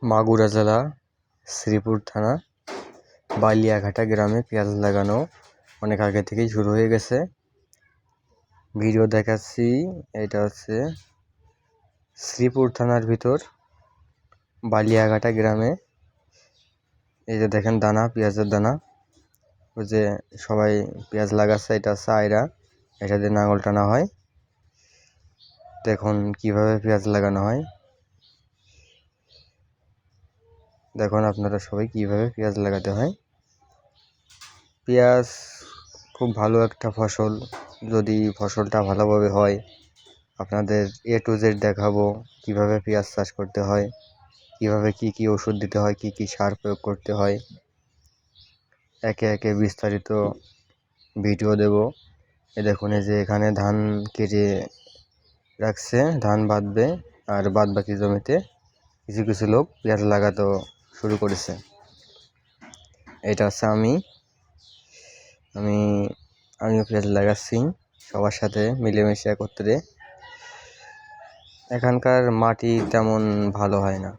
মাগুরা জেলা শ্রীপুর থানা বালিয়াঘাটা গ্রামে পেঁয়াজ লাগানো অনেক আগে থেকেই শুরু হয়ে গেছে। ভিডিও দেখাচ্ছি, এটা হচ্ছে শ্রীপুর থানার ভিতর বালিয়াঘাটা গ্রামে। এই যে দেখেন দানা, পেঁয়াজের দানা। ওই যে সবাই পেঁয়াজ লাগাচ্ছে, এটা হচ্ছে আয়রা, এটা দিয়ে নাঙল টানা হয়। দেখুন কিভাবে পেঁয়াজ লাগানো হয়, দেখুন আপনারা সবাই কিভাবে পেঁয়াজ লাগাতে হয়। পেঁয়াজ খুব ভালো একটা ফসল। যদি ফসলটা ভালোভাবে হয়, আপনাদের A to Z দেখাবো কিভাবে পেঁয়াজ চাষ করতে হয়, কিভাবে কি ওষুধ দিতে হয়, কি সার প্রয়োগ করতে হয়। একে একে বিস্তারিত ভিডিও দেব। দেখুন এই যে এখানে ধান কেটে রাখছে, ধান বাঁধবে, আর বাদ বাকি জমিতে কিছু কিছু লোক পেঁয়াজ লাগাতে শুরু করেছে। এটা হচ্ছে আমিও পেঁয়াজ লাগাচ্ছি সবার সাথে মিলেমিশে একত্রে। এখানকার মাটি তেমন ভালো হয় না।